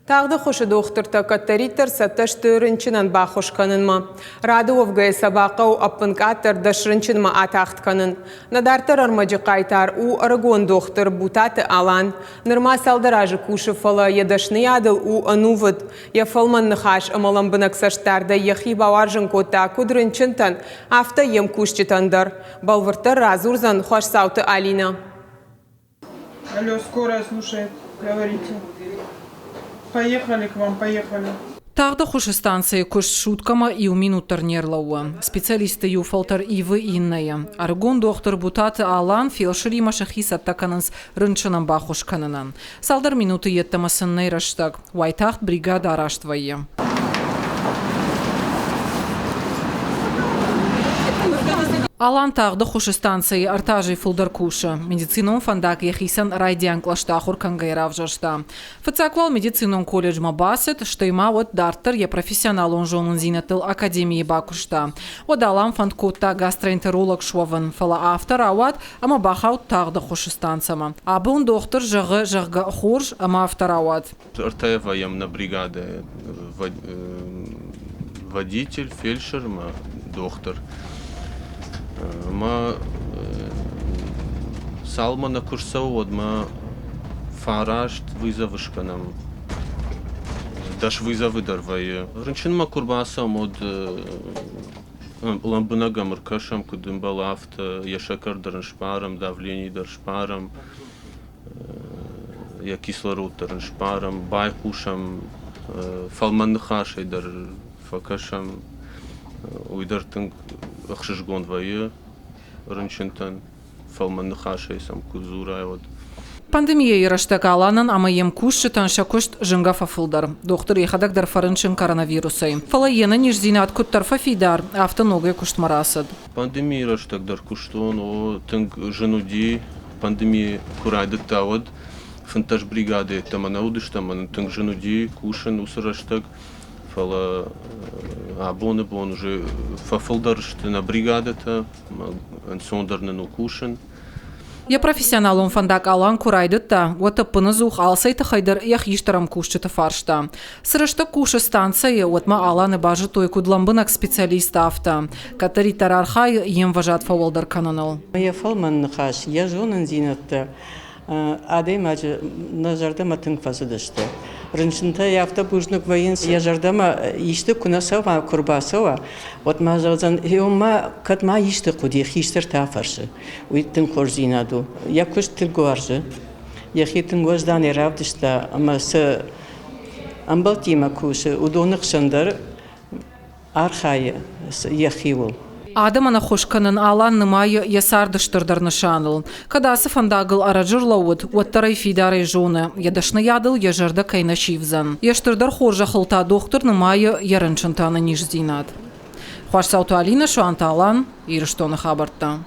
Tağda xoşu doktorta katteritter sattaş törünçinan baxoş kanınma. Radov gaya sabaqav apınkatter daşrınçinma ataxt kanın. Nadartar armacı qaytar u Aragon doktor butatı alan. Nırma saldarajı kuşu fala yadaşını yadıl u anuvat. Ya falman nıxaş amalan bınaksaştarda yaxi bavarjın kota kudrınçintan hafta yem kuşçitandır. Balvırtar razurzan xoş sautu Alina. Алло, скорая слушает, говорите. Поехали к вам, поехали. Тағда хуш станция көш шуткама и у минутар нерлауа. Специалисты ю фалтар ивы инная. Аргон доктор бутаты алан фелшери машахис аттакананс рынчанам бахуш кананан. Салдар минуты еттамасын нейраштаг. Вайтахт бригада араштвайе. Алан тағды хуш станции артажи фулдар куша. Медицинон фандак яхисан райдиан клаштахур кангайрав жашта. Фацаквал медицинон колледж мабасет, что има вот дартер я профессионал он жонун зинатыл академии бакушта. Вот алан фандкота гастроэнтеролог шваван фала автор ават, ама бахаут тағды хуш станцама. Абун доктор жага хорж, ама автор ават. Артаева ям на бригаде водитель, фельдшер, доктор. ما سالمانا كورسود ما فاراشت ويزافش كنام داش ويزافي درفاي رنشن ما كورباسا مود ламбына гамыркашам кудым балафт я шакар дар шпарам давление дар шпарам я кислород дар шпарам бай кушам фалман хашай дар факашам уйдартын ахшишгон вайы рынчынтан фалман хашай сам кузурай вот. Пандемия яраштага аланан ама ем кушчытан шакошт жынга фафылдар. Доктор ехадак дар фарынчын коронавирусай. Фала ена нижзинат куттар фафидар, автоногай куштмарасад. Пандемия яраштаг дар куштон, о тынг жынуди пандемия курайды тавад. Фантаж бригады тамана удыштаман тынг жынуди кушан усараштаг. Фала абоны бон уже фафылдарышты на бригадата, ансондарнын укушан. Я профессионалом фандак алан курайдытта, вот пынызух алсайты хайдар яхиштарам кушчыты фаршта. Сырышты кушы станция, отма аланы бажы той кудламбынак специалист авта. Катари тарархай ем важат фавалдар кананал. Я фалман нахаш, я жонын зинатты. Адей мажы назардама тынг фазыдышты. Рыншынта яфта бужнук воин я жардама ишты кунасава курбасова. Вот мазалзан еома катма ишты куди хиштер тафаршы. Уиттин корзинаду. Я куш тилгуаржы. Я хитин гуаздани равдышта, ама с амбалтима куши удоных шандар архая яхивул. Адамана хошканын алан нымайы ясардыштырдар нышаныл. Кадасы фандагыл араджырлауыд, уаттарай фидарай жоны, ядашны ядыл яжарда кайна шивзан. Яштырдар хоржа хылта доктор нымайы ярынчынтаны ниждинат. Хуаш сауту Алина, Шуанта Алан, Ирыштоны хабарта.